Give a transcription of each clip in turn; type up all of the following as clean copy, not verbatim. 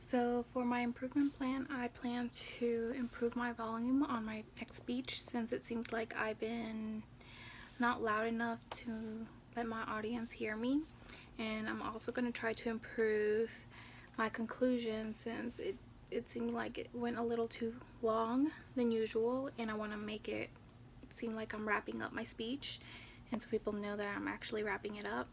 So for my improvement plan, I plan to improve my volume on my next speech since it seems like I've been not loud enough to let my audience hear me. And I'm also going to try to improve my conclusion since it seemed like it went a little too long than usual, and I want to make it seem like I'm wrapping up my speech and so people know that I'm actually wrapping it up.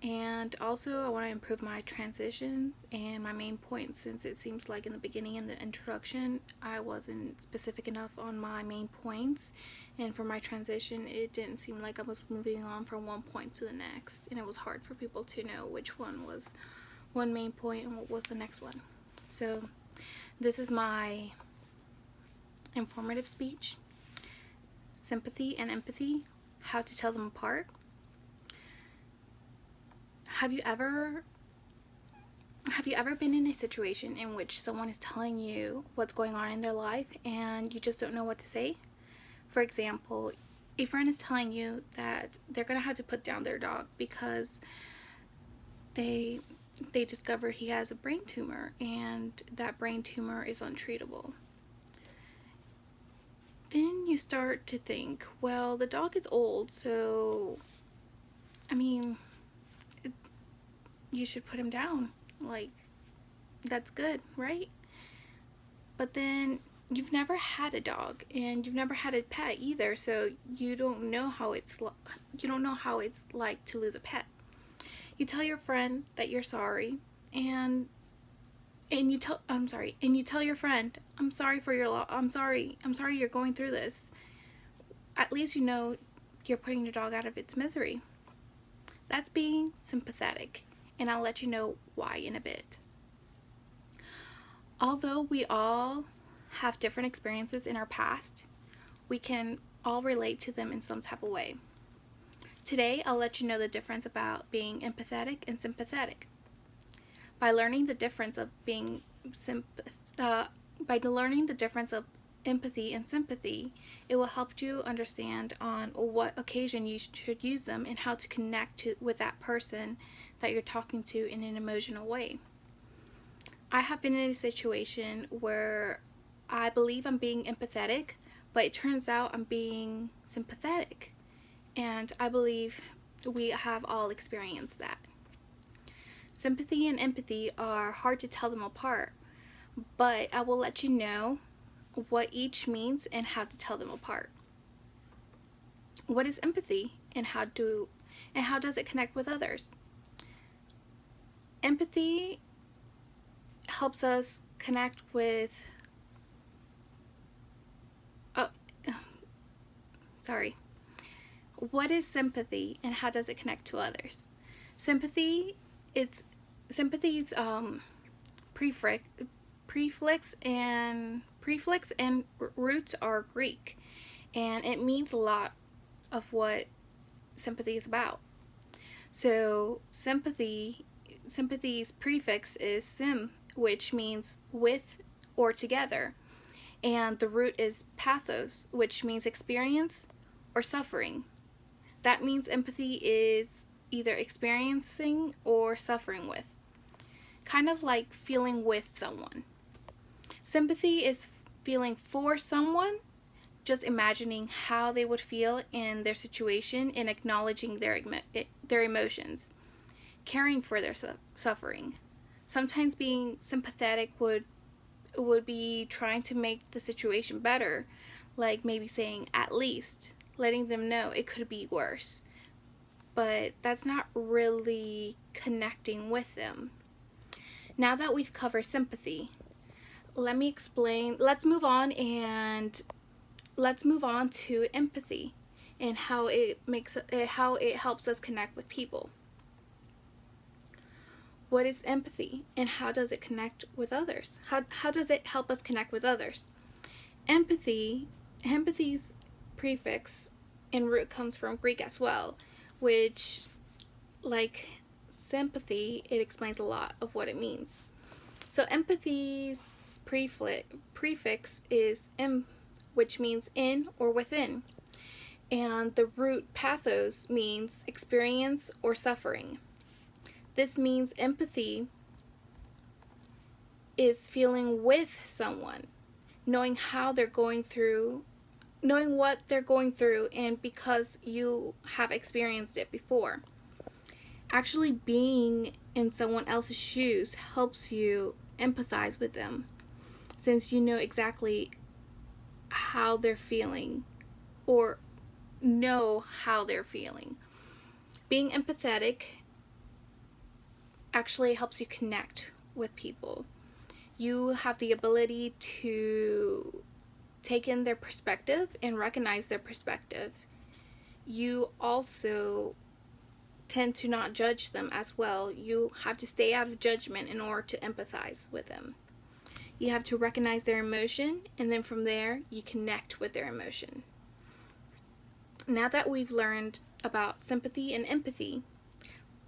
And also, I want to improve my transition and my main points since it seems like in the beginning and the introduction, I wasn't specific enough on my main points. And for my transition, it didn't seem like I was moving on from one point to the next. And it was hard for people to know which one was one main point and what was the next one. So, this is my informative speech: sympathy and empathy, how to tell them apart. Have you ever been in a situation in which someone is telling you what's going on in their life and you just don't know what to say? For example, a friend is telling you that they're going to have to put down their dog because they discovered he has a brain tumor and that brain tumor is untreatable. Then you start to think, well, the dog is old, so I mean, you should put him down. Like, that's good, right? But then you've never had a dog and you've never had a pet either, so you don't know how it's like to lose a pet. You tell your friend that you're sorry, and you tell your friend, I'm sorry for your loss. I'm sorry you're going through this. At least you know you're putting your dog out of its misery. That's being sympathetic, and I'll let you know why in a bit. Although we all have different experiences in our past, we can all relate to them in some type of way. Today, I'll let you know the difference about being empathetic and sympathetic. By learning the difference of empathy and sympathy, it will help you understand on what occasion you should use them and how to connect with that person that you're talking to in an emotional way. I have been in a situation where I believe I'm being empathetic, but it turns out I'm being sympathetic. And I believe we have all experienced that. Sympathy and empathy are hard to tell them apart, but I will let you know what each means and how to tell them apart. What is empathy and how does it connect with others? Empathy helps us connect with What is sympathy and how does it connect to others? Sympathy's prefix and roots are Greek, and it means a lot of what sympathy is about. So sympathy's prefix is sim, which means with or together, and the root is pathos, which means experience or suffering. That means empathy is either experiencing or suffering with, kind of like feeling with someone. Sympathy is feeling for someone, just imagining how they would feel in their situation and acknowledging their emotions, caring for their suffering. Sometimes being sympathetic would be trying to make the situation better, like maybe saying at least, letting them know it could be worse. But that's not really connecting with them. Now that we've covered sympathy, let me explain. Let's move on to empathy and how it helps us connect with people. What is empathy and how does it connect with others? How does it help us connect with others? Empathy's prefix and root comes from Greek as well, which, like sympathy, it explains a lot of what it means. So empathy's prefix is em, which means in or within, and the root pathos means experience or suffering. This means empathy is feeling with someone, knowing how they're going through, knowing what they're going through, and because you have experienced it before. Actually being in someone else's shoes helps you empathize with them, since you know exactly how they're feeling, or know how they're feeling. Being empathetic actually helps you connect with people. You have the ability to take in their perspective and recognize their perspective. You also tend to not judge them as well. You have to stay out of judgment in order to empathize with them. You have to recognize their emotion, and then from there, you connect with their emotion. Now that we've learned about sympathy and empathy,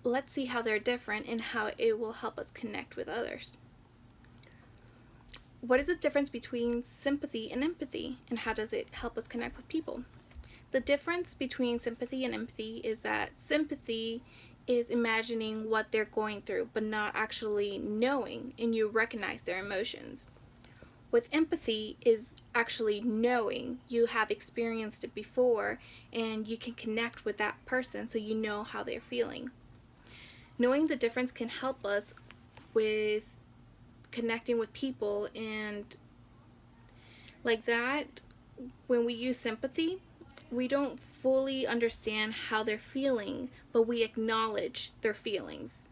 let's see how they're different and how it will help us connect with others. What is the difference between sympathy and empathy, and how does it help us connect with people? The difference between sympathy and empathy is that sympathy is imagining what they're going through, but not actually knowing, and you recognize their emotions. With empathy is actually knowing, you have experienced it before, and you can connect with that person so you know how they're feeling. Knowing the difference can help us with connecting with people, and like that, when we use sympathy, we don't fully understand how they're feeling, but we acknowledge their feelings.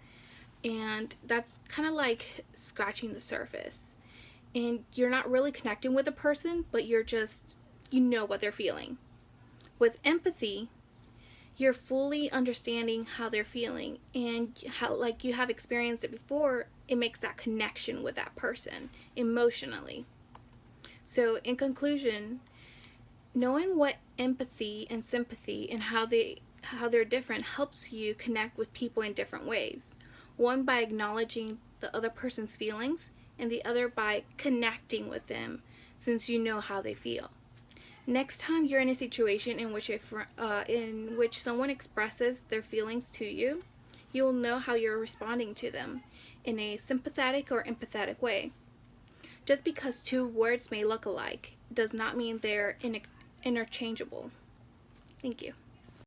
And that's kind of like scratching the surface. And you're not really connecting with a person, but you know what they're feeling. With empathy, you're fully understanding how they're feeling, and how, like, you have experienced it before, it makes that connection with that person emotionally. So in conclusion, knowing what empathy and sympathy and how they're different helps you connect with people in different ways. One by acknowledging the other person's feelings, and the other by connecting with them since you know how they feel. Next time you're in a situation in which someone expresses their feelings to you, you'll know how you're responding to them in a sympathetic or empathetic way. Just because two words may look alike does not mean they're interchangeable. Thank you.